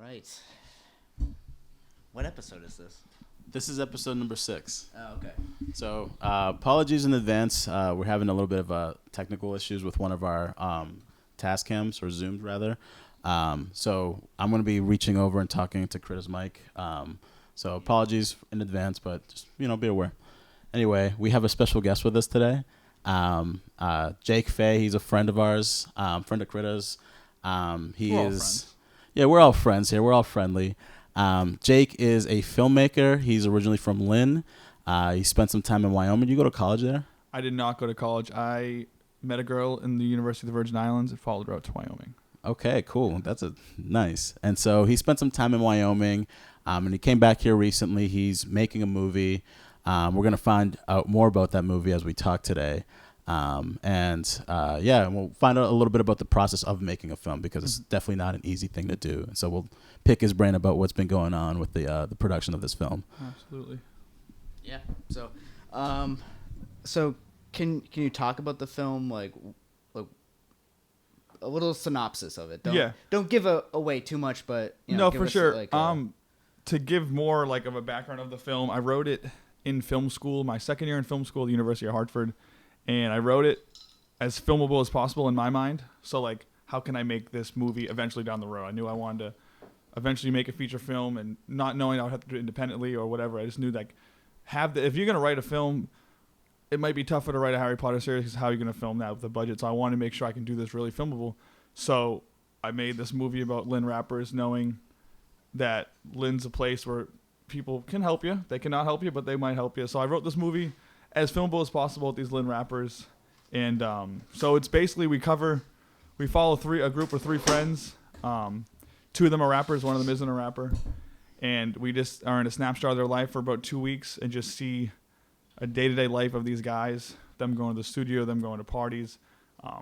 right. What episode is this? This is episode number 6. Oh, okay. So apologies in advance. We're having a little bit of technical issues with one of our task cams, or Zooms rather. So I'm going to be reaching over and talking to Critta's mic. So apologies in advance, but just, be aware. Anyway, we have a special guest with us today. Jake Fay, he's a friend of ours, friend of Critta's. We're all friends here. We're all friendly. Jake is a filmmaker. He's originally from Lynn. He spent some time in Wyoming. Did you go to college there? I did not go to college. I met a girl in the University of the Virgin Islands and followed her out to Wyoming. Okay, cool. That's nice. And so he spent some time in Wyoming, and he came back here recently. He's making a movie. We're going to find out more about that movie as we talk today. We'll find out a little bit about the process of making a film, because it's definitely not an easy thing to do. And so we'll pick his brain about what's been going on with the production of this film. Absolutely. Yeah. So can you talk about the film, like a little synopsis of it? Don't give away too much, but no, give for us, sure. To give more like of a background of the film, I wrote it in film school, my second year in film school at the University of Hartford. And I wrote it as filmable as possible in my mind. So, like, how can I make this movie eventually down the road? I knew I wanted to eventually make a feature film, and not knowing I would have to do it independently or whatever. I just knew, like, if you're going to write a film, it might be tougher to write a Harry Potter series, because how are you going to film that with the budget? So I wanted to make sure I can do this really filmable. So I made this movie about Lynn rappers, knowing that Lynn's a place where people can help you. They cannot help you, but they might help you. So I wrote this movie as filmable as possible with these Lynn rappers. And so it's basically we follow a group of 3 friends. 2 of them are rappers, one of them isn't a rapper. And we just are in a snapshot of their life for about 2 weeks and just see a day-to-day life of these guys, them going to the studio, them going to parties.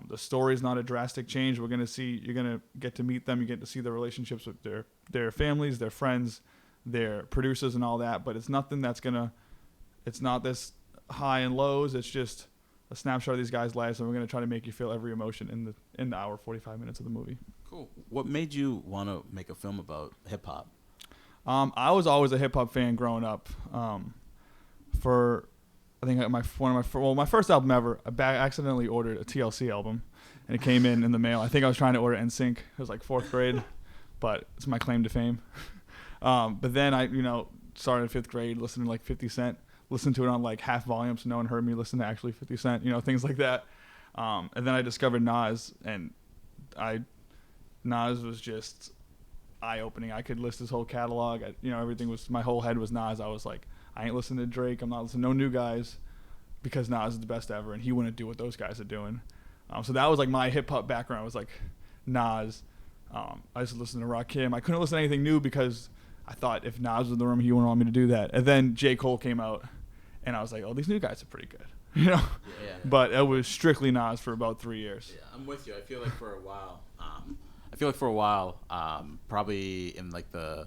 The story's not a drastic change. You're going to get to meet them. You get to see their relationships with their families, their friends, their producers and all that. But it's nothing it's not this high and lows. It's just a snapshot of these guys' lives, and we're going to try to make you feel every emotion in the hour 45 minutes of the movie. Cool. What made you want to make a film about hip hop? I was always a hip hop fan growing up. I think my first album ever, I accidentally ordered a TLC album, and it came in the mail. I think I was trying to order NSYNC. It was like 4th grade, but it's my claim to fame. But then I, started in 5th grade listening to like 50 Cent. Listened to it on like half volume, so no one heard me listen to actually 50 Cent, things like that. And then I discovered Nas, and Nas was just eye-opening. I could list his whole catalog. My whole head was Nas. I was like, I ain't listening to Drake. I'm not listening to no new guys, because Nas is the best ever, and he wouldn't do what those guys are doing. So that was like my hip-hop background, was like Nas. I used to listen to Rakim. I couldn't listen to anything new, because I thought if Nas was in the room, he wouldn't want me to do that. And then J. Cole came out, and I was like, oh, these new guys are pretty good. Yeah. But it was strictly Nas for about 3 years. Yeah, I'm with you. I feel like for a while, probably in like the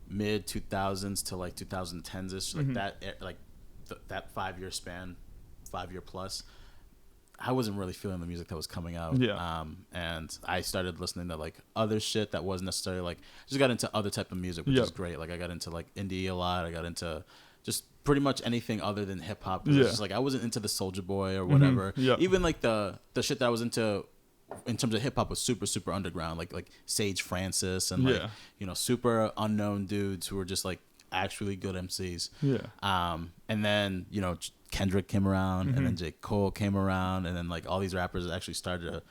mid 2000s to like 2010s-ish, like that 5-year span, 5-year plus, I wasn't really feeling the music that was coming out. Yeah. And I started listening to like other shit that wasn't necessarily like, just got into other type of music, which is great. Like I got into like indie a lot. I got into just pretty much anything other than hip hop. Yeah. Just like I wasn't into the Soulja Boy or whatever. Yeah. Even like the shit that I was into in terms of hip hop was super, super underground. Like Sage Francis and like, super unknown dudes who were just like actually good MCs. Yeah. And then, Kendrick came around, and then J. Cole came around, and then like all these rappers actually started to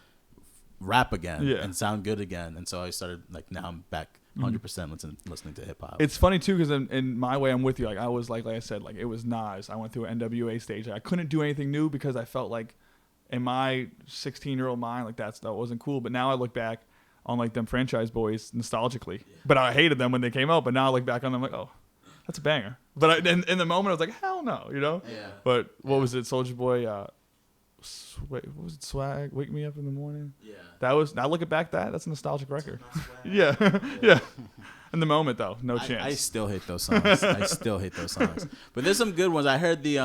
rap again and sound good again. And so I started like, now I'm back 100% listening to hip hop. It's funny too, because in my way, I'm with you. Like I was like I said, like it was Nas. I went through an NWA stage. I couldn't do anything new, because I felt like in my 16-year-old mind, like that wasn't cool. But now I look back on like them Franchise Boys nostalgically. Yeah. But I hated them when they came out. But now I look back on them like, oh, that's a banger. But in the moment, I was like, hell no, Yeah. But what was it, Soulja Boy? What was it? Swag, Wake Me Up in the Morning. Yeah. That was. Now looking back, that's a nostalgic record. Yeah. Yeah. In the moment, though, no chance. I still hate those songs. But there's some good ones. I heard the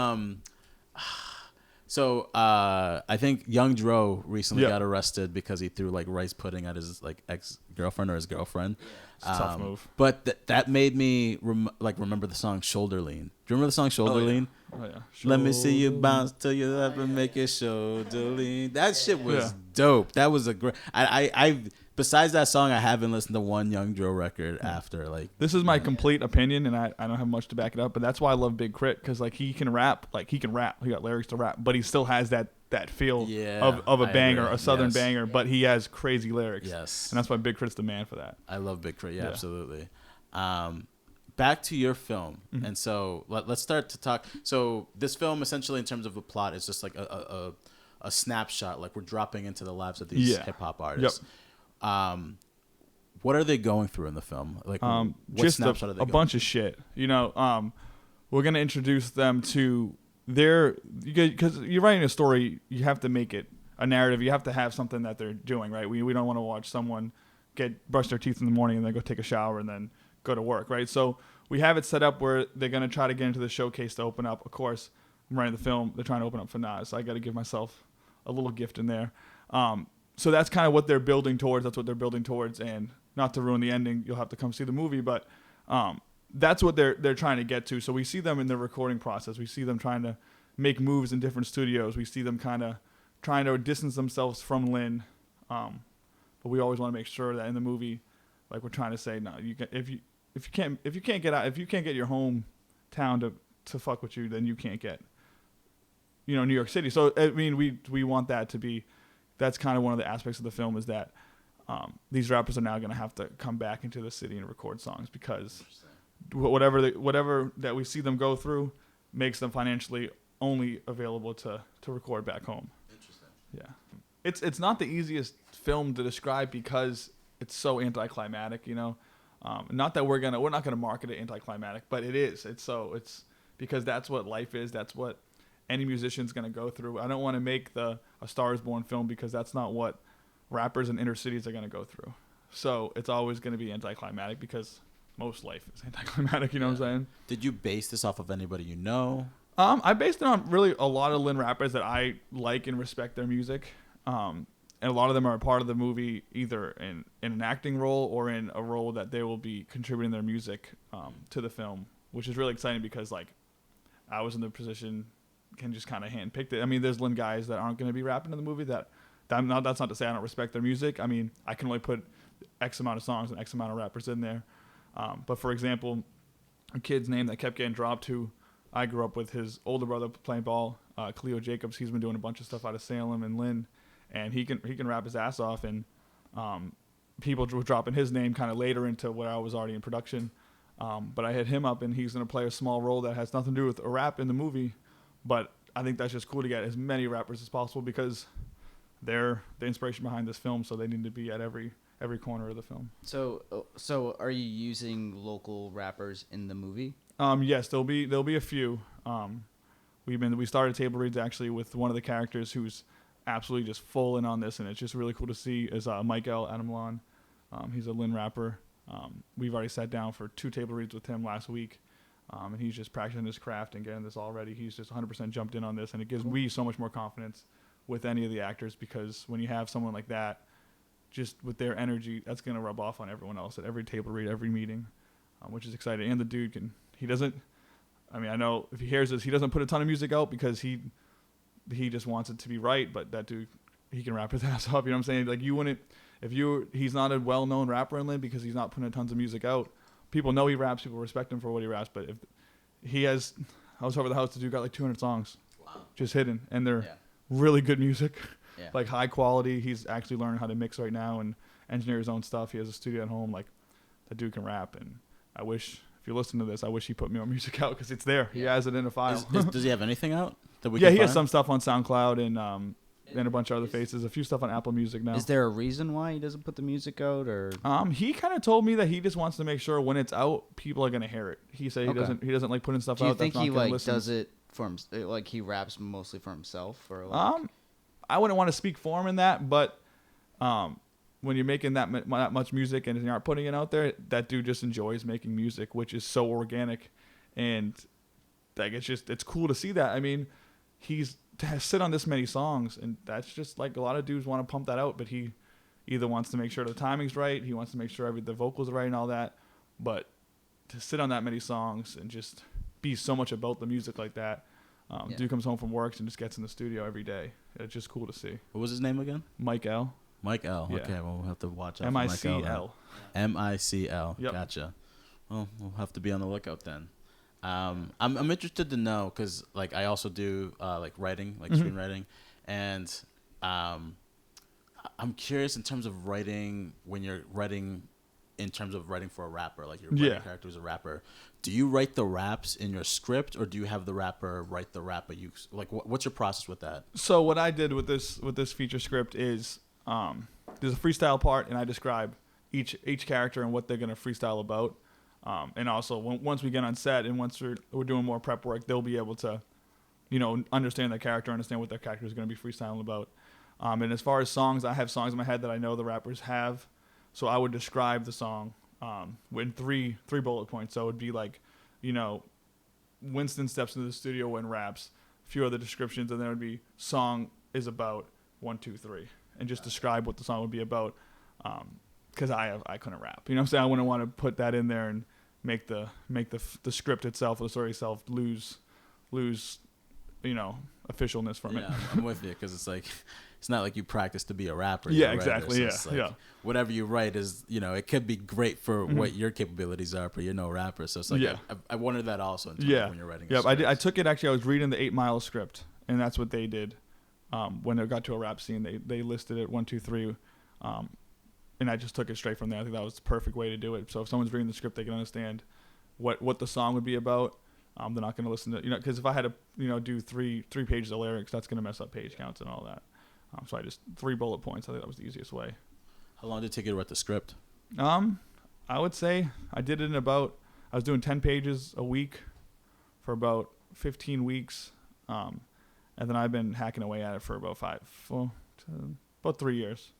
So I think Young Dro recently got arrested because he threw like rice pudding at his like ex-girlfriend or his girlfriend. It's a tough move. But that made me remember the song Shoulder Lean. Do you remember the song Shoulder Lean? Oh yeah. Let me see you bounce till you left and make it shoulder lean. That shit was dope. That was a great. I besides that song, I haven't listened to one Young Dro record after like. This is my complete opinion, and I don't have much to back it up, but that's why I love Big Crit, because like he can rap. He got lyrics to rap, but he still has that feel of a banger, a southern banger, but he has crazy lyrics. Yes, and that's why Big Crit's the man for that. I love Big Crit. Yeah, absolutely. Back to your film, and so let's start to talk. So this film, essentially, in terms of the plot, is just like a snapshot. Like we're dropping into the lives of these hip hop artists. Yep. What are they going through in the film? Like, what just snapshot are they a bunch of shit. You know, we're gonna introduce them to because you're writing a story, you have to make it a narrative. You have to have something that they're doing, right? We don't want to watch someone brush their teeth in the morning and then go take a shower and then go to work, right? So we have it set up where they're going to try to get into the showcase to open up. Of course, I'm writing the film. They're trying to open up for Nas, so I got to give myself a little gift in there. So that's kind of what they're building towards. That's what they're building towards. And not to ruin the ending, you'll have to come see the movie, but that's what they're trying to get to. So we see them in the recording process. We see them trying to make moves in different studios. We see them kind of trying to distance themselves from Lynn. But we always want to make sure that in the movie, like we're trying to say, no, if you can't get your hometown to fuck with you, then you can't get, New York City. So I mean, we want that to be. That's kind of one of the aspects of the film is that these rappers are now going to have to come back into the city and record songs because whatever that we see them go through makes them financially only available to record back home. Interesting. Yeah, it's not the easiest film to describe because it's so anticlimactic, Not that we're not gonna market it anticlimactic, but it is. It's because that's what life is. That's what any musician's gonna go through. I don't want to make a Star Is Born film because that's not what rappers in inner cities are gonna go through. So it's always gonna be anticlimactic because most life is anticlimactic. You know what I'm saying? Did you base this off of anybody you know? I based it on really a lot of Lynn rappers that I like and respect their music. And a lot of them are a part of the movie either in an acting role or in a role that they will be contributing their music to the film, which is really exciting because, like, I was in the position, can just kind of handpick it. I mean, there's Lynn guys that aren't going to be rapping in the movie that's not to say I don't respect their music. I mean, I can only put X amount of songs and X amount of rappers in there. But, for example, a kid's name that kept getting dropped who I grew up with, his older brother playing ball, Cleo Jacobs, he's been doing a bunch of stuff out of Salem and Lynn. And he can rap his ass off, and people were dropping his name kind of later into what I was already in production. But I hit him up, and he's going to play a small role that has nothing to do with a rap in the movie. But I think that's just cool to get as many rappers as possible because they're the inspiration behind this film, so they need to be at every corner of the film. So are you using local rappers in the movie? Yes, there'll be a few. We started table reads actually with one of the characters who's absolutely just full in on this, and it's just really cool to see is Michael Adamlon. He's a Lynn rapper. We've already sat down for 2 table reads with him last week, and he's just practicing his craft and getting this all ready. He's just 100% jumped in on this, and it gives me so much more confidence with any of the actors because when you have someone like that, just with their energy, that's going to rub off on everyone else at every table read, every meeting, which is exciting. And the dude I know if he hears this, he doesn't put a ton of music out because he just wants it to be right, but that dude, he can rap his ass off. You know what I'm saying? Like he's not a well-known rapper in Lynn because he's not putting tons of music out. People know he raps, people respect him for what he raps, but if he has, I was over the house, the dude got like 200 songs just hidden, and they're really good music, like high quality. He's actually learning how to mix right now and engineer his own stuff. He has a studio at home. Like, that dude can rap, and I wish, if you listen to this, I wish he put more music out because it's there. He has it in a file. Does he have anything out that we can find? He has some stuff on SoundCloud and a bunch of other faces. A few stuff on Apple Music now. Is there a reason why he doesn't put the music out, or? He kind of told me that he just wants to make sure when it's out, people are gonna hear it. He said he doesn't like putting stuff out. Do you think he does it for him? Like he raps mostly for himself, or like? I wouldn't want to speak for him in that, but when you're making that much music and you aren't putting it out there, that dude just enjoys making music, which is so organic, and like it's cool to see that. I mean, he's to sit on this many songs, and that's just like a lot of dudes want to pump that out, but he either wants to make sure the timing's right, he wants to make sure the vocals are right and all that, but to sit on that many songs and just be so much about the music like that. Dude comes home from work and just gets in the studio every day. It's just cool to see. What was his name again? Mike L. Mike L. Yeah. Okay, well, we'll have to watch out M-I-C-L. M-I-C-L. Yep. Gotcha. Well, we'll have to be on the lookout then. I'm interested to know because like I also do like writing, like screenwriting, and I'm curious in terms of writing when you're writing. In terms of writing for a rapper, like your writing character is a rapper, do you write the raps in your script, or do you have the rapper write the rap? But you like, what's your process with that? So what I did with this feature script is there's a freestyle part, and I describe each character and what they're gonna freestyle about, and also once we get on set and once we're doing more prep work, they'll be able to, understand their character, understand what their character is gonna be freestyling about. And as far as songs, I have songs in my head that I know the rappers have. So I would describe the song with three bullet points. So it would be like, Winston steps into the studio and raps, a few other descriptions, and then it would be song is about 1, 2, 3, and just describe what the song would be about. Because I couldn't rap, you know what I'm saying? I wouldn't want to put that in there and make the script itself or the story itself lose officialness from it. Yeah, I'm with you because it's like. It's not like you practice to be a rapper. Yeah, exactly. So like whatever you write is, it could be great for what your capabilities are, but you're no rapper. So it's like, I wondered that also in terms of when you're writing. Yeah, I took it, actually, I was reading the 8 Mile script, and that's what they did. When it got to a rap scene, they listed it 1, 2, 3, and I just took it straight from there. I think that was the perfect way to do it. So if someone's reading the script, they can understand what the song would be about. They're not going to listen to, because if I had to, do three pages of lyrics, that's going to mess up page counts and all that. So I just 3 bullet points. I think that was the easiest way. How long did it take you to write the script? I would say I did it I was doing 10 pages a week for about 15 weeks. And then I've been hacking away at it for about about 3 years.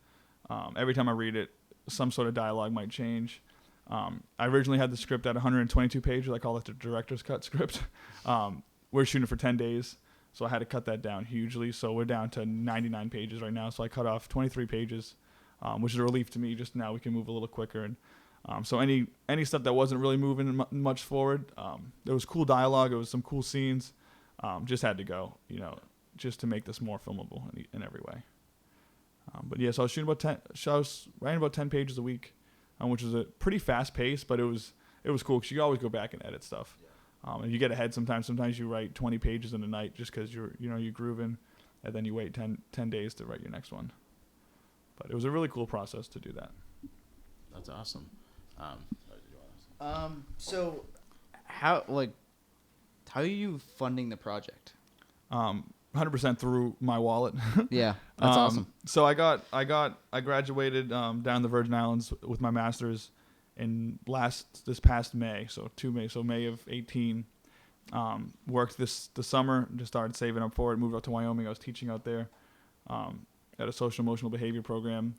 Every time I read it, some sort of dialogue might change. I originally had the script at 122 pages. I call it the director's cut script. We're shooting for 10 days. So I had to cut that down hugely. So we're down to 99 pages right now. So I cut off 23 pages, which is a relief to me. Just now we can move a little quicker. And so any stuff that wasn't really moving much forward, there was cool dialogue. It was some cool scenes. Just had to go, just to make this more filmable in every way. But yeah, so I was shooting I was writing about 10 pages a week, which was a pretty fast pace, but it was cool because you always go back and edit stuff. Yeah. And you get ahead sometimes. Sometimes you write 20 pages in a night just because you're grooving, and then you wait 10 days to write your next one. But it was a really cool process to do that. That's awesome. So how are you funding the project? 100% through my wallet. Yeah, that's awesome. So I graduated down the Virgin Islands with my master's in this past May, so May of 18. Worked the summer, just started saving up for it, moved out to Wyoming. I was teaching out there at a social emotional behavior program,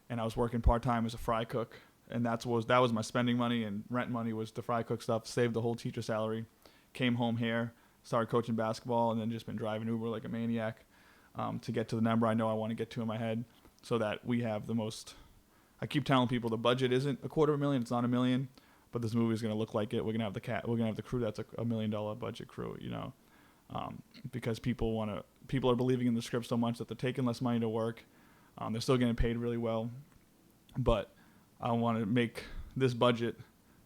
and I was working part-time as a fry cook, and that was my spending money, and rent money was the fry cook stuff. Saved the whole teacher salary, came home here, started coaching basketball, and then just been driving Uber like a maniac to get to the number I know I want to get to in my head, so that we have the most. I keep telling people the budget isn't $250,000; it's not $1 million, but this movie is going to look like it. We're going to have the crew that's a $1 million budget crew, because people are believing in the script so much that they're taking less money to work. They're still getting paid really well, but I want to make this budget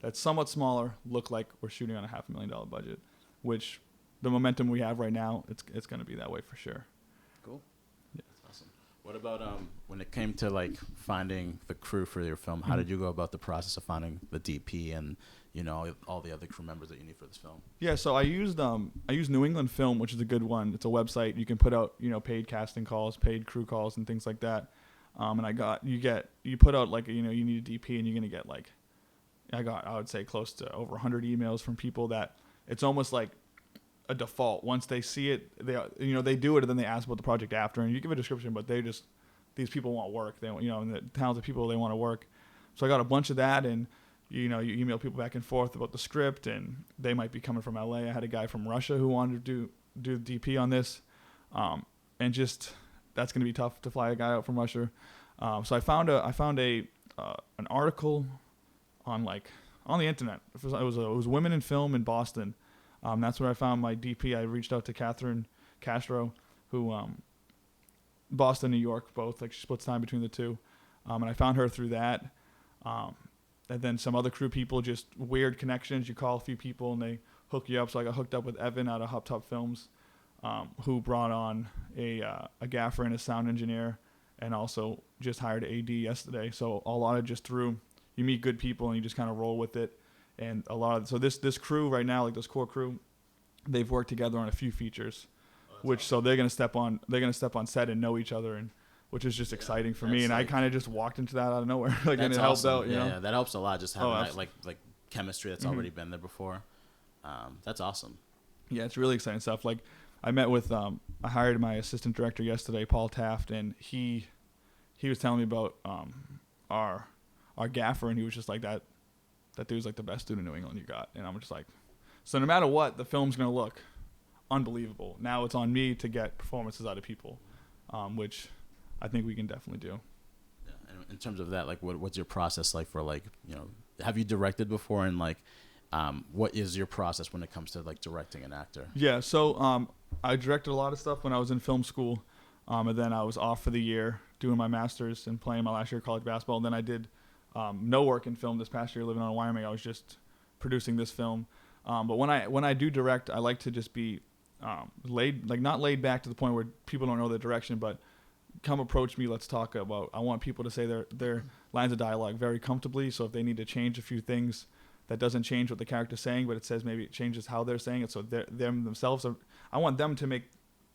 that's somewhat smaller look like we're shooting on a $500,000 budget, which the momentum we have right now, it's going to be that way for sure. Cool. Yeah. That's awesome. What about when it came to like finding the crew for your film? How did you go about the process of finding the DP and all the other crew members that you need for this film? Yeah, so I used New England Film, which is a good one. It's a website you can put out paid casting calls, paid crew calls, and things like that. And you put out like you need a DP, and you're gonna get like I would say close to over 100 emails from people that it's almost like a default. Once they see it, they do it, and then they ask about the project after, and you give a description, but these people want work. They and the talented people, they want to work. So I got a bunch of that, and you email people back and forth about the script, and they might be coming from LA. I had a guy from Russia who wanted to do DP on this. and just that's going to be tough to fly a guy out from Russia. So I found an article on the internet. It was women in film in Boston. That's where I found my DP. I reached out to Catherine Castro, who Boston, New York, both. Like she splits time between the two, and I found her through that. And then some other crew people, just weird connections. You call a few people and they hook you up. So I got hooked up with Edwin out of Hop Top Films, who brought on a gaffer and a sound engineer, and also just hired an AD yesterday. So a lot of just through, you meet good people and you just kind of roll with it. And so this crew right now, like this core crew, they've worked together on a few features, so they're gonna step on set and know each other, and which is just exciting for me. And I kind of just walked into that out of nowhere, and it helped out. You know? Yeah, that helps a lot. Just having that, like chemistry that's already been there before. That's awesome. Yeah, it's really exciting stuff. Like I met with I hired my assistant director yesterday, Paul Taft, and he was telling me about our gaffer, and he was just like that dude's like the best dude in New England you got. And I'm just like, so no matter what, the film's gonna look unbelievable. Now it's on me to get performances out of people, which I think we can definitely do. Yeah. And in terms of that, like, what's your process like for, like, you know, have you directed before, and like, what is your process when it comes to like directing an actor? Yeah. So I directed a lot of stuff when I was in film school, and then I was off for the year doing my master's and playing my last year of college basketball. And then I did no work in film this past year, living on Wyoming. I was just producing this film. But when I do direct, I like to just be not laid back to the point where people don't know the direction, but come approach me, let's talk about, I want people to say their lines of dialogue very comfortably. So if they need to change a few things, that doesn't change what the character's saying, but it says maybe it changes how they're saying it. So themselves, I want them to make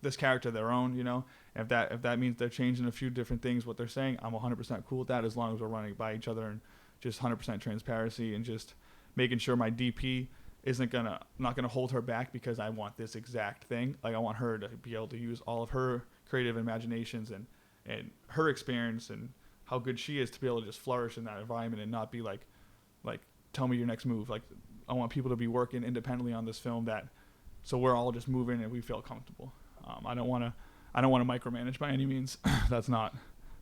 this character their own, you know. If that means they're changing a few different things, what they're saying, I'm 100% cool with that, as long as we're running by each other and just 100% transparency, and just making sure my DP not gonna hold her back because I want this exact thing. Like I want her to be able to use all of her creative imaginations and her experience and how good she is to be able to just flourish in that environment and not be like tell me your next move. Like I want people to be working independently on this film, so we're all just moving and we feel comfortable. I don't want to micromanage by any means. That's not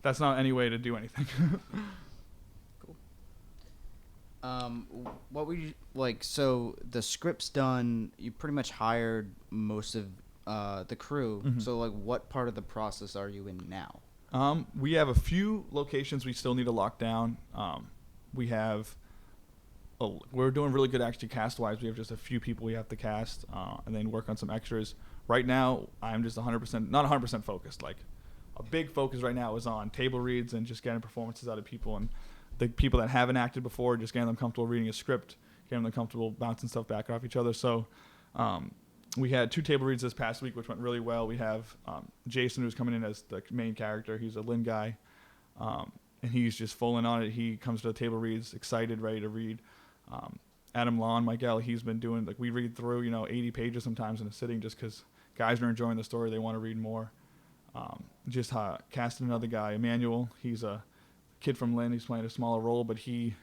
any way to do anything. Cool. What would you like? So the script's done. You pretty much hired most of the crew. Mm-hmm. So like, what part of the process are you in now? We have a few locations we still need to lock down. We're doing really good actually cast-wise. We have just a few people we have to cast, and then work on some extras. Right now, I'm just not 100% focused. Like, a big focus right now is on table reads and just getting performances out of people. And the people that haven't acted before, just getting them comfortable reading a script, getting them comfortable bouncing stuff back off each other. So we had 2 table reads this past week, which went really well. We have Jason, who's coming in as the main character. He's a Lynn guy, and he's just full in on it. He comes to the table reads excited, ready to read. Adam Lawn, Miguel, he's been doing, like, we read through 80 pages sometimes in a sitting just because guys are enjoying the story. They want to read more. Casting another guy, Emmanuel. He's a kid from Lynn. He's playing a smaller role, but he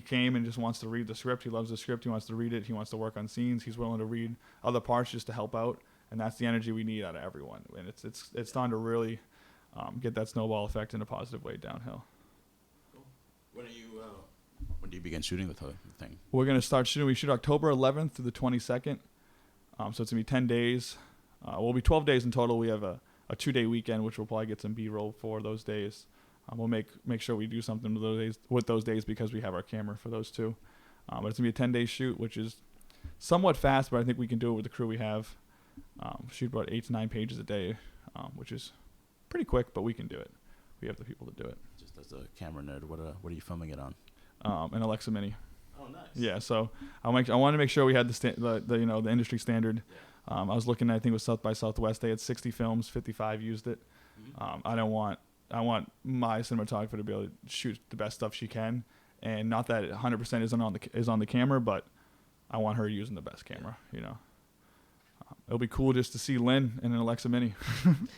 came and just wants to read the script. He loves the script. He wants to read it. He wants to work on scenes. He's willing to read other parts just to help out, and that's the energy we need out of everyone. And it's time to really get that snowball effect in a positive way downhill. Cool. When do you begin shooting the thing? We're going to start shooting. We shoot October 11th through the 22nd. So it's going to be 10 days. We'll be 12 days in total. We have a 2-day weekend, which we'll probably get some B-roll for those days. We'll make sure we do something with those days because we have our camera for those too. But it's going to be a 10-day shoot, which is somewhat fast, but I think we can do it with the crew we have. Shoot about 8 to 9 pages a day, which is pretty quick, but we can do it. We have the people to do it. Just as a camera nerd, what are you filming it on? An Alexa Mini. Oh, nice. Yeah, so I wanted to make sure we had the industry standard. Yeah. I was looking, I think it was South by Southwest. They had 60 films, 55 used it. Mm-hmm. I want my cinematographer to be able to shoot the best stuff she can, and not that 100% is on the camera, but I want her using the best camera. It'll be cool just to see Lynn in an Alexa Mini.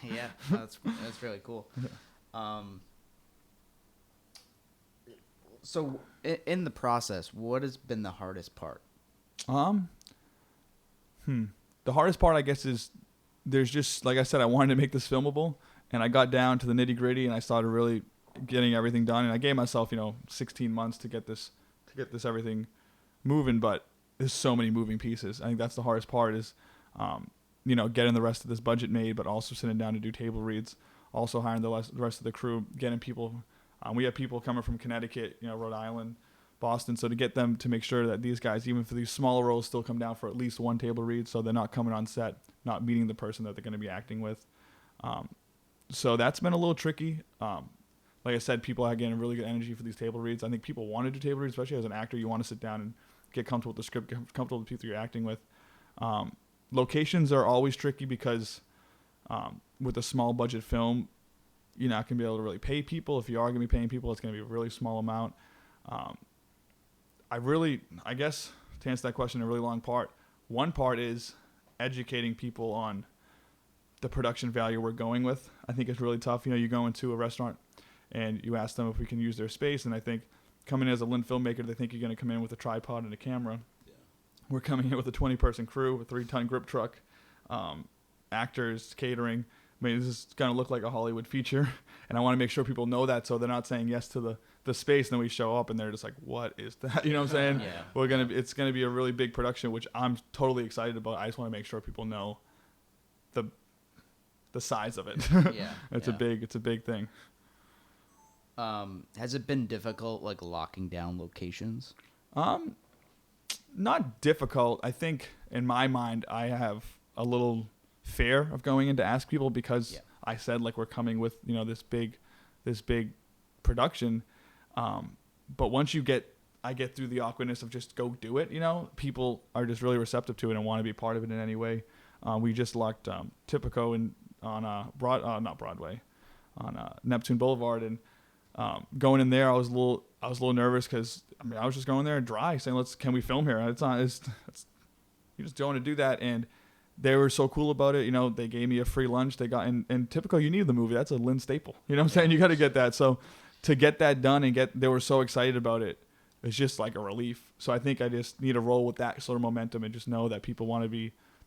Yeah, that's really cool. So in the process, what has been the hardest part? The hardest part, I guess, is there's just, like I said, I wanted to make this filmable, and I got down to the nitty gritty, and I started really getting everything done. And I gave myself, 16 months to get this everything moving. But there's so many moving pieces. I think that's the hardest part is, getting the rest of this budget made, but also sitting down to do table reads, also hiring the rest of the crew, getting people. We have people coming from Connecticut, Rhode Island, Boston. So to get them to make sure that these guys, even for these smaller roles, still come down for at least one table read, so they're not coming on set, not meeting the person that they're going to be acting with. So that's been a little tricky. Like I said, people are getting really good energy for these table reads. I think people want to do table reads, especially as an actor. You want to sit down and get comfortable with the script, get comfortable with the people you're acting with. Locations are always tricky because with a small budget film, you're not going to be able to really pay people. If you are going to be paying people, it's going to be a really small amount. I guess to answer that question, a really long part, one part is educating people on the production value we're going with. I think it's really tough. You go into a restaurant and you ask them if we can use their space. And I think coming in as a Lynn filmmaker, they think you're going to come in with a tripod and a camera. Yeah. We're coming in with a 20-person crew, a 3-ton grip truck, actors, catering. I mean, this is going to look like a Hollywood feature. And I want to make sure people know that so they're not saying yes to the space, and then we show up and they're just like, what is that? You know what I'm saying? Yeah. It's going to be a really big production, which I'm totally excited about. I just want to make sure people know the size of it. Yeah. It's a big thing. Has it been difficult, like locking down locations? Not difficult. I think in my mind, I have a little fear of going in to ask people because I said like we're coming with this big production. But once I get through the awkwardness of just go do it. People are just really receptive to it and want to be part of it in any way. We just locked Typico not Broadway, on Neptune Boulevard, and going in there, I was a little nervous because I was just going there dry, saying, can we film here? You just don't want to do that, and they were so cool about it. They gave me a free lunch. They got and Typico, you need the movie. That's a Lynn staple. You know what I'm saying? You got to get that. So to get that done they were so excited about it. It's just like a relief. So I think I just need to roll with that sort of momentum and just know that people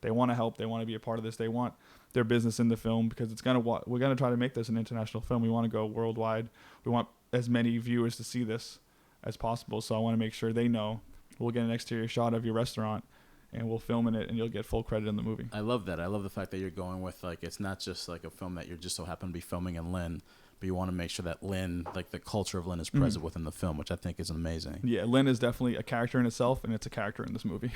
they want to help. They want to be a part of this. They want their business in the film because we're going to try to make this an international film. We want to go worldwide. We want as many viewers to see this as possible. So I want to make sure they know we'll get an exterior shot of your restaurant and we'll film in it and you'll get full credit in the movie. I love that. I love the fact that you're going with it's not just like a film that you're just so happen to be filming in Lynn, but you want to make sure that Lynn, like the culture of Lynn, is present within the film, which I think is amazing. Yeah, Lynn is definitely a character in itself, and it's a character in this movie.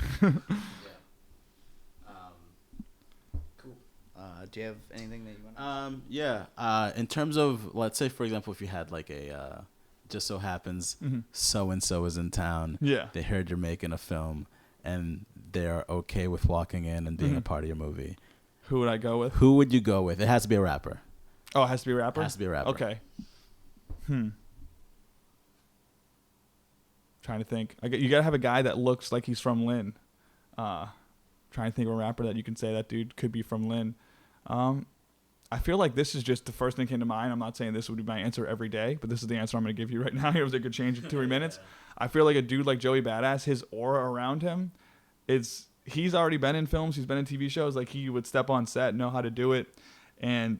Do you have anything that you want to in terms of, let's say, for example, if you had like a just so happens so-and-so is in town. Yeah. They heard you're making a film, and they're okay with walking in and being a part of your movie. Who would I go with? Who would you go with? It has to be a rapper. Oh, it has to be a rapper? It has to be a rapper. Okay. Trying to think. You got to have a guy that looks like he's from Lynn. Trying to think of a rapper that you can say that dude could be from Lynn. I feel like this is just the first thing that came to mind. I'm not saying this would be my answer every day, but this is the answer I'm going to give you right now. It could change in 2 minutes. I feel like a dude like Joey Badass, his aura around him, he's already been in films. He's been in TV shows. Like, he would step on set, know how to do it, and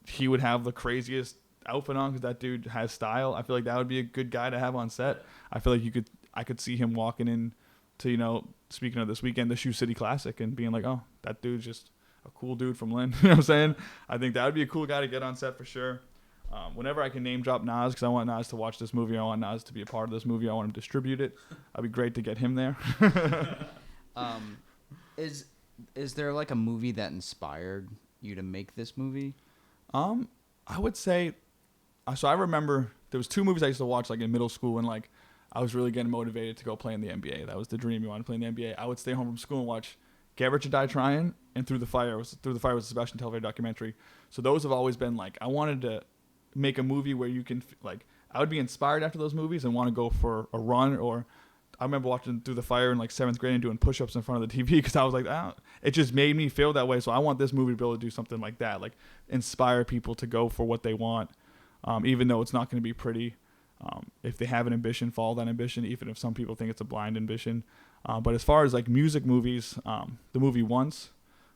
he would have the craziest outfit on because that dude has style. I feel like that would be a good guy to have on set. I feel like I could see him walking in to, speaking of this weekend, the Shoe City Classic, and being like, oh, that dude's just a cool dude from Lynn. You know what I'm saying? I think that would be a cool guy to get on set for sure. Whenever I can name drop Nas, because I want Nas to watch this movie. I want Nas to be a part of this movie. I want him to distribute it. It'd be great to get him there. Is there like a movie that inspired you to make this movie? I would say, so I remember there was 2 movies I used to watch like in middle school, and like I was really getting motivated to go play in the NBA. That was the dream. You wanted to play in the NBA. I would stay home from school and watch Get Rich or Die Trying and Through the Fire. Was a Sebastian Telfair documentary. So those have always been like, I wanted to make a movie where you can I would be inspired after those movies and want to go for a run. Or I remember watching Through the Fire in like 7th grade and doing push-ups in front of the TV because I was like, it just made me feel that way. So I want this movie to be able to do something like that, like inspire people to go for what they want, even though it's not going to be pretty. If they have an ambition, follow that ambition, even if some people think it's a blind ambition. But as far as like music movies, the movie Once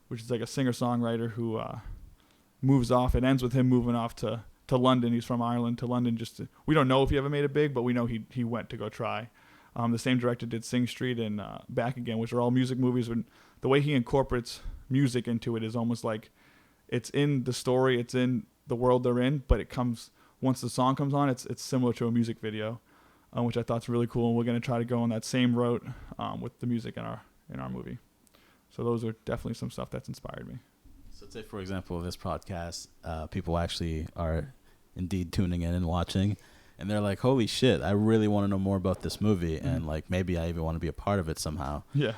which is like a singer-songwriter who moves off. It ends with him moving off to London. He's from Ireland to London. We don't know if he ever made it big, but we know he went to go try. The same director did Sing Street and Back Again, which are all music movies. And the way he incorporates music into it is almost like it's in the story, it's in the world they're in, but it comes once the song comes on, it's similar to a music video, which I thought is really cool. And we're going to try to go on that same route with the music in our movie. So those are definitely some stuff that's inspired me. So say, for example, this podcast, people actually are indeed tuning in and watching, and they're like, holy shit, I really want to know more about this movie, and like maybe I even want to be a part of it somehow. Yeah.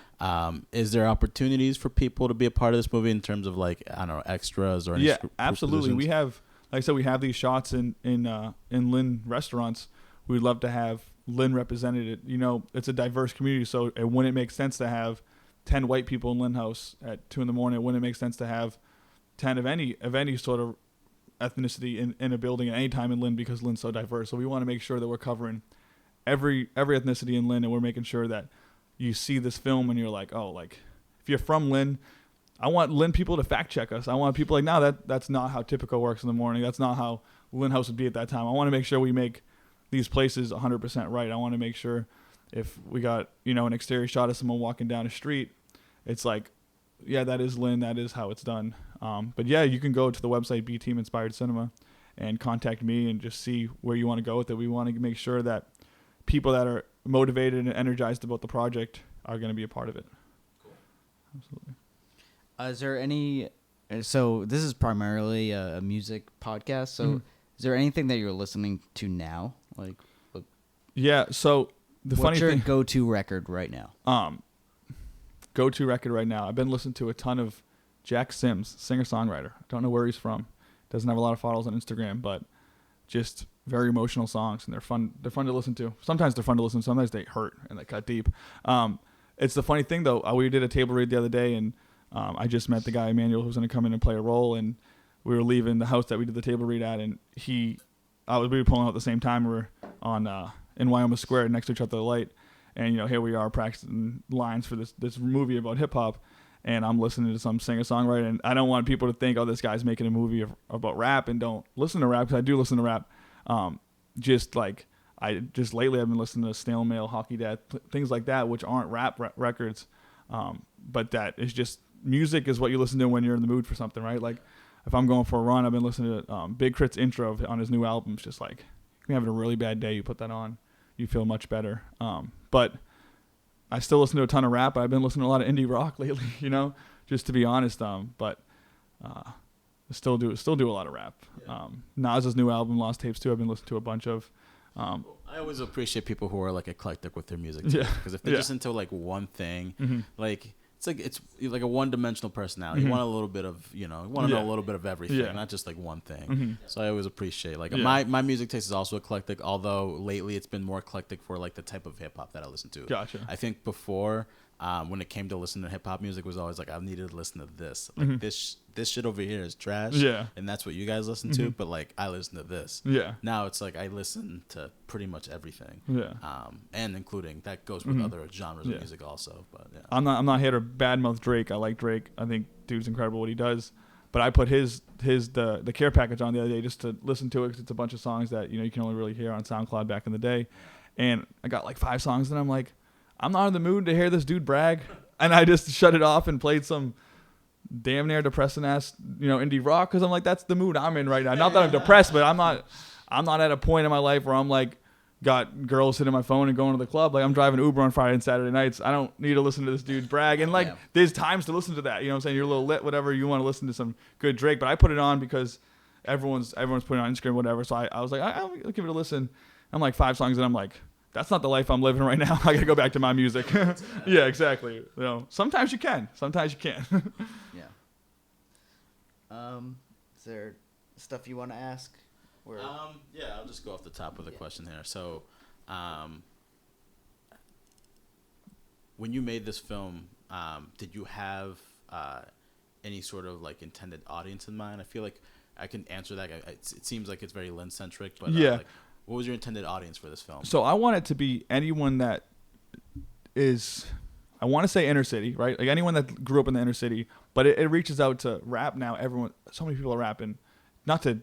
Is there opportunities for people to be a part of this movie in terms of like, I don't know, extras or any absolutely. We have, like I said, we have these shots in Lynn restaurants. We'd love to have Lynn represented. It's a diverse community, so it wouldn't make sense to have 10 white people in Lynn House at 2 a.m. It wouldn't make sense to have 10 of any sort of ethnicity in a building at any time in Lynn, because Lynn's so diverse. So we want to make sure that we're covering every ethnicity in Lynn, and we're making sure that you see this film and you're like, oh, like if you're from Lynn, I want Lynn people to fact check us. I want people like, no, that's not how Typico works in the morning. That's not how Lynn House would be at that time. I want to make sure we make these places 100% right. I want to make sure if we got, an exterior shot of someone walking down a street, it's like, yeah, that is Lynn. That is how it's done. But yeah, you can go to the website B Team Inspired Cinema and contact me and just see where you want to go with it. We want to make sure that people that are motivated and energized about the project are going to be a part of it. Cool. Absolutely. Is there any? So this is primarily a music podcast. So is there anything that you're listening to now? Yeah. So what's your go-to record right now? Go-to record right now. I've been listening to a ton of Jack Sims, singer-songwriter. I don't know where he's from. Doesn't have a lot of followers on Instagram, but just very emotional songs, and they're fun. They're fun to listen to. Sometimes they're fun to listen to. Sometimes they hurt and they cut deep. It's the funny thing though. We did a table read the other day, and I just met the guy Emmanuel who's going to come in and play a role, and we were leaving the house that we did the table read at, and we were pulling out at the same time. We were on in Wyoming Square next to each other, the light. And, here we are practicing lines for this movie about hip-hop, and I'm listening to some singer-songwriter, and I don't want people to think, oh, this guy's making a movie about rap, and don't listen to rap, because I do listen to rap. Lately I've been listening to Snail Mail, Hockey Dad, things like that, which aren't rap records, but that is just, music is what you listen to when you're in the mood for something, right? Like, if I'm going for a run, I've been listening to Big Crit's intro on his new album. It's just like, you're having a really bad day, you put that on, you feel much better. But I still listen to a ton of rap. I've been listening to a lot of indie rock lately, just to be honest. But I still do a lot of rap. Yeah. Nas's new album, Lost Tapes 2, I've been listening to a bunch of. I always appreciate people who are like eclectic with their music too, because if they're just into like one thing, like it's like a one-dimensional personality. You want a little bit of, know a little bit of everything, not just like one thing. So I always appreciate my music taste is also eclectic, although lately it's been more eclectic for like the type of hip hop that I listen to. Gotcha. I think before, when it came to listening to hip hop music, was always like I needed to listen to this. Like this shit over here is trash. Yeah. And that's what you guys listen to, but like I listen to this. Yeah. Now it's like I listen to pretty much everything. Yeah. And including that goes with other genres of music also. But yeah. I'm not here to badmouth Drake. I like Drake. I think dude's incredible what he does. But I put the care package on the other day just to listen to it, because it's a bunch of songs that you can only really hear on SoundCloud back in the day. And I got like 5 songs, and I'm like, I'm not in the mood to hear this dude brag. And I just shut it off and played some damn near depressing ass, indie rock, because I'm like, that's the mood I'm in right now. Not that I'm depressed, but I'm not at a point in my life where I'm like got girls sitting on my phone and going to the club. Like I'm driving Uber on Friday and Saturday nights. I don't need to listen to this dude brag. And like there's times to listen to that. You know what I'm saying? You're a little lit, whatever. You want to listen to some good Drake, but I put it on because everyone's putting it on Instagram, whatever. So I was like, I'll give it a listen. I'm like 5 songs and I'm like, that's not the life I'm living right now. I gotta go back to my music. Yeah, exactly. Sometimes you can. Sometimes you can't. Yeah. Is there stuff you want to ask? Or? Yeah, I'll just go off the top of the question here. So, when you made this film, did you have any sort of like intended audience in mind? I feel like I can answer that. It seems like it's very Lynn centric, but yeah. What was your intended audience for this film? So I want it to be anyone that is I want to say inner city, right? Like anyone that grew up in the inner city, but it reaches out to rap now. Everyone, so many people are rapping. Not to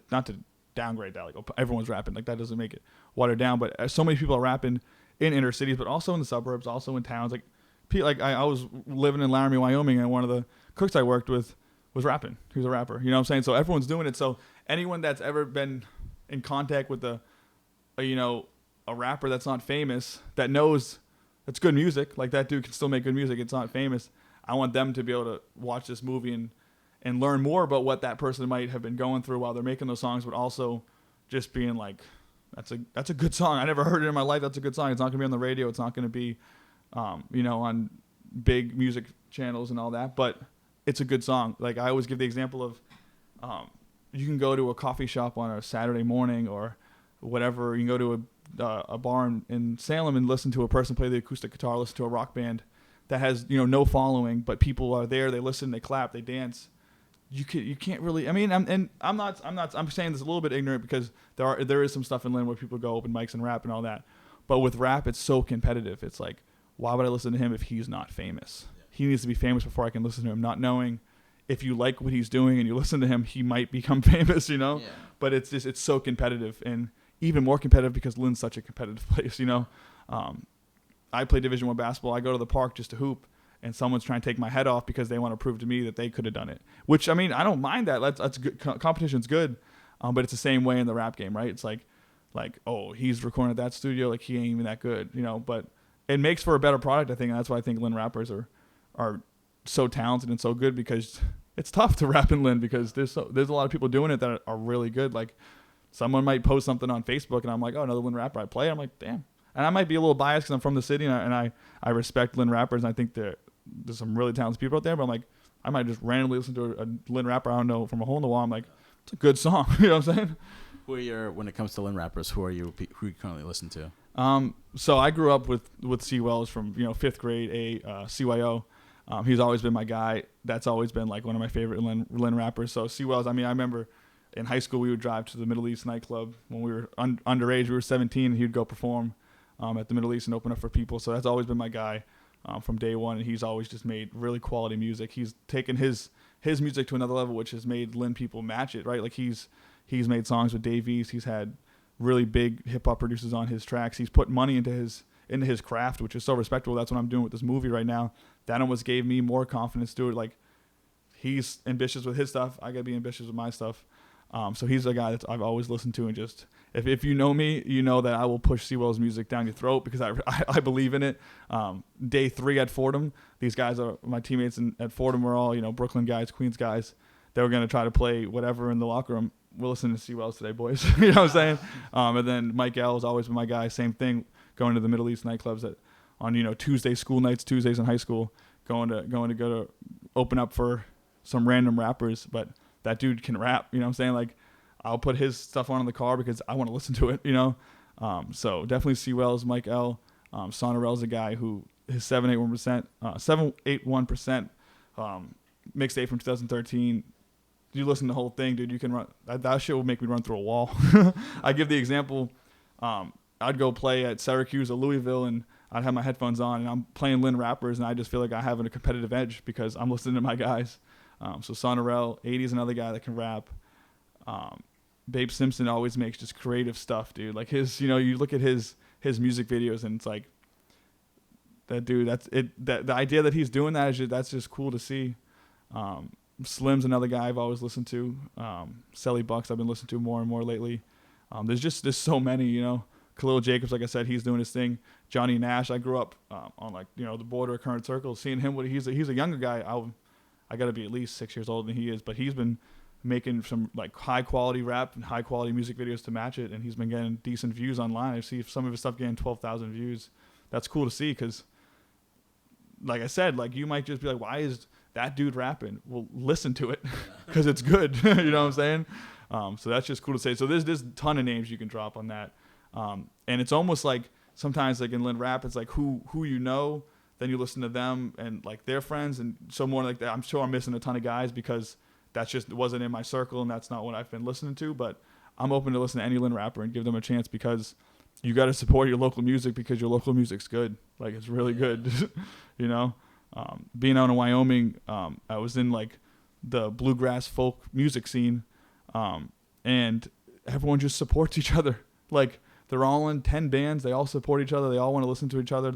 downgrade that, like everyone's rapping, like that doesn't make it watered down. But so many people are rapping in inner cities, but also in the suburbs, also in towns. Like I was living in Laramie, Wyoming, and one of the cooks I worked with was rapping. He was a rapper. You know what I'm saying? So everyone's doing it. So anyone that's ever been in contact with a rapper that's not famous, that knows it's good music, like that dude can still make good music, it's not famous, I want them to be able to watch this movie and learn more about what that person might have been going through while they're making those songs, but also just being like, that's a good song. I never heard it in my life. That's a good song. It's not going to be on the radio. It's not going to be, on big music channels and all that, but it's a good song. Like I always give the example of, you can go to a coffee shop on a Saturday morning or whatever. You can go to a bar in Salem and listen to a person play the acoustic guitar, listen to a rock band that has, no following, but people are there. They listen, they clap, they dance. You can't really. I mean, I'm saying this a little bit ignorant because there is some stuff in Lynn where people go open mics and rap and all that, but with rap it's so competitive. It's like, why would I listen to him if he's not famous? He needs to be famous before I can listen to him. Not knowing if you like what he's doing and you listen to him, he might become famous. Yeah. But it's so competitive, and even more competitive because Lynn's such a competitive place. I play Division I basketball. I go to the park just to hoop, and someone's trying to take my head off because they want to prove to me that they could have done it. Which, I mean, I don't mind that. That's good. Competition's good, but it's the same way in the rap game, right? It's like, oh, he's recording at that studio, like he ain't even that good, But it makes for a better product, I think, and that's why I think Lynn rappers are so talented and so good, because it's tough to rap in Lynn because there's a lot of people doing it that are really good. Like someone might post something on Facebook, and I'm like, oh, another Lynn rapper I play. I'm like, damn. And I might be a little biased because I'm from the city, and I respect Lynn rappers, and I think there's some really talented people out there. But I'm like, I might just randomly listen to a Lynn rapper I don't know from a hole in the wall. I'm like, it's a good song. You know what I'm saying? When it comes to Lynn rappers, who you currently listen to? So I grew up with C. Wells from 5th grade, CYO. He's always been my guy. That's always been like one of my favorite Lynn rappers. So C. Wells, I mean, I remember in high school we would drive to the Middle East nightclub when we were underage. We were 17, and he would go perform at the Middle East and open up for people. So that's always been my guy from day one, and he's always just made really quality music. He's taken his music to another level, which has made Lynn people match it, right? Like he's made songs with Dave East. He's had really big hip hop producers on his tracks. He's put money into his craft, which is so respectable. That's what I'm doing with this movie right now. That almost gave me more confidence to do it. Like he's ambitious with his stuff. I gotta be ambitious with my stuff. So he's a guy that I've always listened to, and just if you know me, you know that I will push Sewell's music down your throat because I believe in it. Day 3 at Fordham, these guys are my teammates at Fordham. We're all Brooklyn guys, Queens guys. They were gonna try to play whatever in the locker room. We'll listen to Sewell's today, boys. You know what I'm saying? And then Mike L has always been my guy. Same thing, going to the Middle East nightclubs on Tuesday school nights, Tuesdays in high school, going to open up for some random rappers, but that dude can rap. You know what I'm saying? Like I'll put his stuff on in the car because I want to listen to it. So definitely C. Wells, Mike L. Sonorel's a guy who his 781% mixtape from 2013. You listen to the whole thing, dude. You can run. That shit will make me run through a wall. I give the example. I'd go play at Syracuse or Louisville, and I'd have my headphones on, and I'm playing Lynn rappers, and I just feel like I have a competitive edge because I'm listening to my guys. So Sonorel, 80 is another guy that can rap. Babe Simpson always makes just creative stuff, dude. Like his, you look at his music videos, and it's like that dude. That's it. The idea that he's doing that's just cool to see. Slim's another guy I've always listened to. Selly Bucks I've been listening to more and more lately. There's so many, Khalil Jacobs, like I said, he's doing his thing. Johnny Nash, I grew up on the border of Current Circle, seeing him. He's a younger guy. I got to be at least 6 years older than he is, but he's been making some like high quality rap and high quality music videos to match it, and he's been getting decent views online. I see some of his stuff getting 12,000 views. That's cool to see because, like I said, like you might just be like, why is that dude rapping? Well, listen to it because it's good. You know what I'm saying? So that's just cool to say. So there's a ton of names you can drop on that. And it's almost like sometimes like in Lynn rap, it's like who then you listen to them and like their friends. And so more like that, I'm sure I'm missing a ton of guys because that's just wasn't in my circle and that's not what I've been listening to. But I'm open to listen to any Lynn rapper and give them a chance because you got to support your local music because your local music's good. Like, it's really good, you know? Being out in Wyoming, I was in like the bluegrass folk music scene, and everyone just supports each other. Like, they're all in 10 bands. They all support each other. They all want to listen to each other.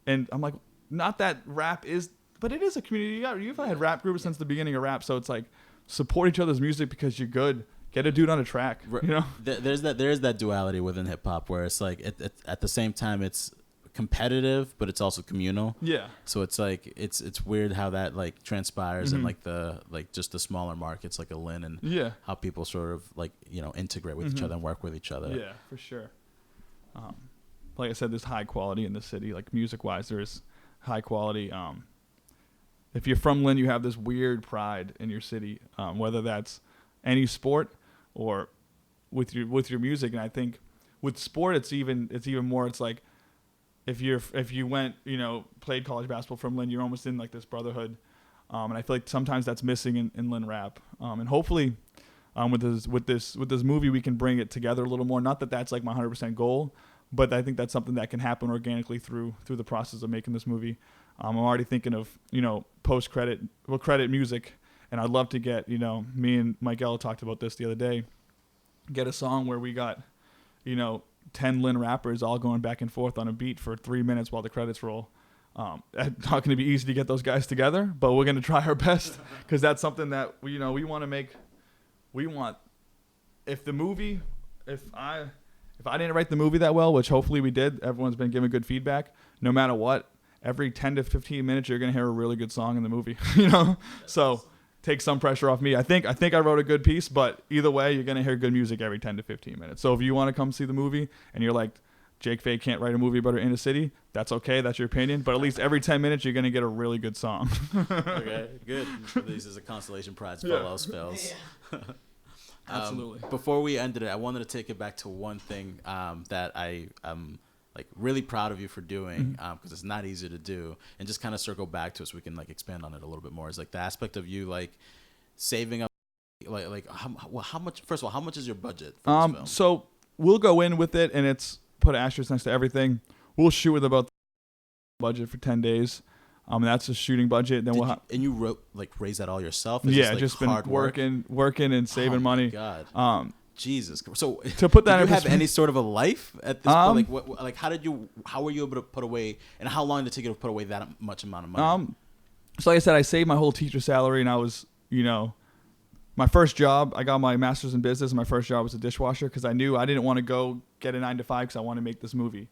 And I'm like, not that rap is, but it is a community. You've had rap groups since the beginning of rap. So it's like, support each other's music because you're good. Get a dude on a track, you know? There is that duality within hip hop where it's like, at the same time, it's competitive, but it's also communal. Yeah. So it's like, it's weird how that like transpires in like just the smaller markets like a Lynn, and how people sort of like, you know, integrate with each other and work with each other. Yeah, for sure. Like I said, there's high quality in the city. Like, music wise, there's high quality. If you're from Lynn, you have this weird pride in your city, whether that's any sport or with your music. And I think with sport, it's even more. It's like if you went, you know, played college basketball from Lynn, you're almost in like this brotherhood. And I feel like sometimes that's missing in Lynn rap. And hopefully, with this movie, we can bring it together a little more. Not that that's like my 100% goal, but I think that's something that can happen organically through the process of making this movie. I'm already thinking of, you know, credit music, and I'd love to get, you know, me and Miguel talked about this the other day, get a song where we got, you know, 10 Lynn rappers all going back and forth on a beat for 3 minutes while the credits roll. It's not going to be easy to get those guys together, but we're going to try our best, because that's something that we want to make. If I didn't write the movie that well, which hopefully we did, everyone's been giving good feedback, no matter what, every 10 to 15 minutes you're going to hear a really good song in the movie, you know? So take some pressure off me. I think I wrote a good piece, but either way, you're going to hear good music every 10 to 15 minutes. So if you want to come see the movie and you're like, Jake Fay can't write a movie about our inner city, that's okay. That's your opinion. But at least every 10 minutes, you're going to get a really good song. Okay, good. This is a consolation prize for all else fails. Yeah. Absolutely. Before we ended it, I wanted to take it back to one thing that I am like really proud of you for doing, because it's not easy to do, and just kind of circle back to it so we can like expand on it a little bit more. Is like the aspect of you like saving up, like how much? First of all, how much is your budget for this film? So we'll go in with it, and it's put an asterisk next to everything. We'll shoot with about budget for 10 days. That's the shooting budget. Then and you wrote raise that all yourself? Yeah, just been working and saving money. God. Jesus. So to put that, did you have any sort of a life at this point? How were you able to put away, and how long did it take you to put away that much amount of money? So like I said, I saved my whole teacher salary, and I was, you know, my first job, I got my master's in business, and my first job was a dishwasher because I knew I didn't want to go get a 9 to 5 because I wanted to make this movie.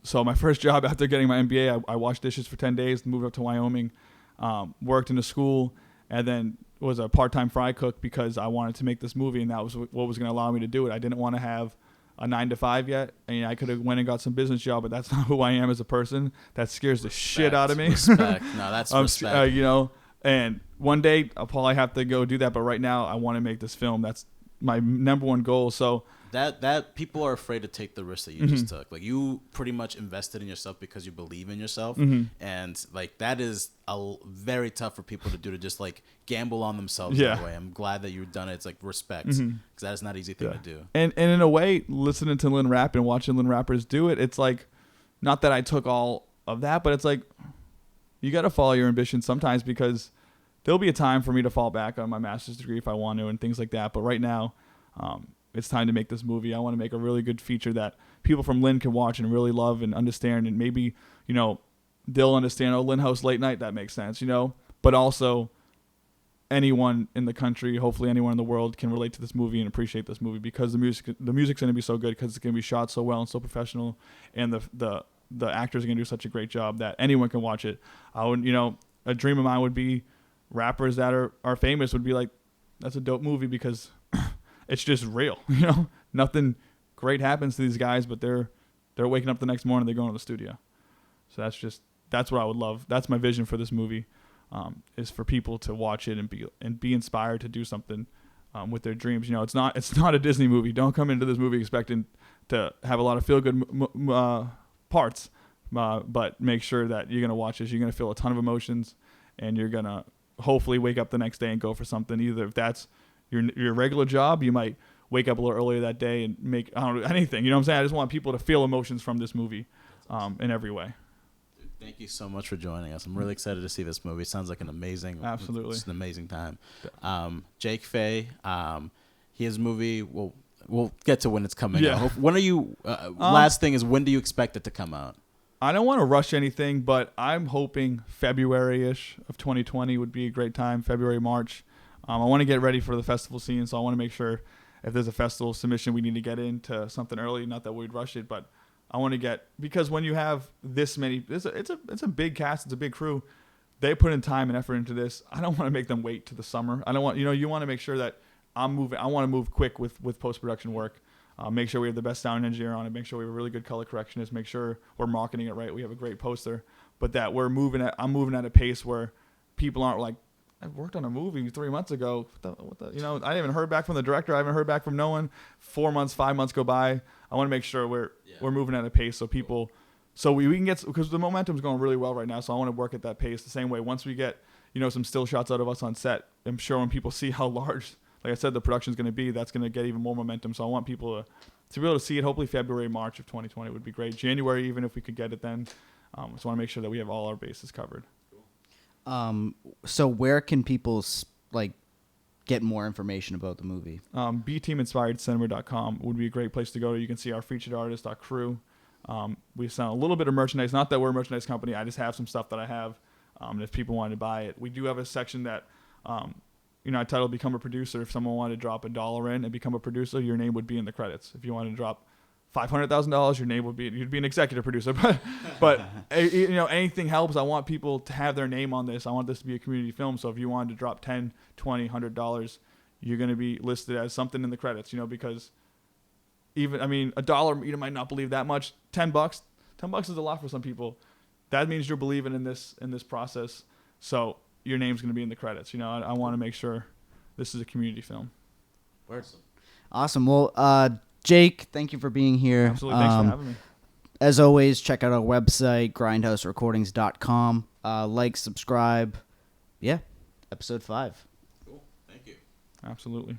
So my first job after getting my MBA, I washed dishes for 10 days, moved up to Wyoming, worked in a school, and then was a part-time fry cook because I wanted to make this movie, and that was what was going to allow me to do it. I didn't want to have a 9 to 5 yet. I mean, I could have went and got some business job, but that's not who I am as a person. That scares the shit out of me. Respect. No, that's respect. You know, and one day I'll probably have to go do that, but right now I want to make this film. That's my number one goal. So that people are afraid to take the risk that you just took. Like, you pretty much invested in yourself because you believe in yourself, and like that is very tough for people to do, to just like gamble on themselves that way. I'm glad that you've done it. It's like respect, because that is not an easy thing to do. And in a way, listening to Lynn rap and watching Lynn rappers do it, it's like, not that I took all of that, but it's like you got to follow your ambition sometimes, because there'll be a time for me to fall back on my master's degree if I want to and things like that. But right now, it's time to make this movie. I want to make a really good feature that people from Lynn can watch and really love and understand, and maybe, you know, they'll understand, Lynn House Late Night, that makes sense, you know, but also anyone in the country, hopefully anyone in the world, can relate to this movie and appreciate this movie, because the music's going to be so good, because it's going to be shot so well and so professional, and the actors are going to do such a great job that anyone can watch it. I would, you know, a dream of mine would be rappers that are famous would be like, that's a dope movie, because it's just real, you know. Nothing great happens to these guys, but they're waking up the next morning, they're going to the studio. So that's what I would love. That's my vision for this movie, is for people to watch it and be inspired to do something with their dreams. You know, it's not a Disney movie. Don't come into this movie expecting to have a lot of feel good parts, but make sure that you're gonna watch this. You're gonna feel a ton of emotions, and you're gonna hopefully wake up the next day and go for something. Either if that's your regular job, you might wake up a little earlier that day and make, I don't know, anything. You know what I'm saying? I just want people to feel emotions from this movie in every way. Thank you so much for joining us. I'm really excited to see this movie. It sounds like an amazing, absolutely, it's an amazing time. Jake Fay, his movie. We'll get to when it's coming out. When are you? Last thing is, when do you expect it to come out? I don't want to rush anything, but I'm hoping February-ish of 2020 would be a great time. February, March. I want to get ready for the festival scene, so I want to make sure if there's a festival submission we need to get into something early. Not that we'd rush it, but I want to get, because when you have this many, it's a big cast, it's a big crew. They put in time and effort into this. I don't want to make them wait to the summer. I don't want, you want to make sure that I'm moving. I want to move quick with post-production work. Make sure we have the best sound engineer on it. Make sure we have a really good color correctionist. Make sure we're marketing it right. We have a great poster, but that I'm moving at a pace where people aren't like, I worked on a movie 3 months ago. What the, I haven't heard back from the director. I haven't heard back from no one. 4 months, 5 months go by. I want to make sure we're moving at a pace so people, so we can get, because the momentum's going really well right now. So I want to work at that pace the same way. Once we get, some still shots out of us on set, I'm sure when people see how large, like I said, the production's going to be, that's going to get even more momentum. So I want people to be able to see it. Hopefully February, March of 2020 would be great. January, even if we could get it then. Just want to make sure that we have all our bases covered. So where can people get more information about the movie? bteaminspiredcinema.com would be a great place to go to. You can see our featured artist, our crew. We sell a little bit of merchandise. Not that we're a merchandise company. I just have some stuff that I have. If people wanted to buy it, we do have a section that, I titled "Become a Producer." If someone wanted to drop $1 in and become a producer, your name would be in the credits. If you wanted to drop $500,000, your name you'd be an executive producer. But anything helps. I want people to have their name on this. I want this to be a community film. So if you wanted to drop $10, $20, $100, you're going to be listed as something in the credits. Because $1, you might not believe that much. $10 is a lot for some people. That means you're believing in this process. So your name's going to be in the credits. I want to make sure this is a community film. Awesome. Well, Jake, thank you for being here. Absolutely. Thanks for having me. As always, check out our website, grindhouserecordings.com. Like, subscribe. Yeah, episode 5. Cool. Thank you. Absolutely.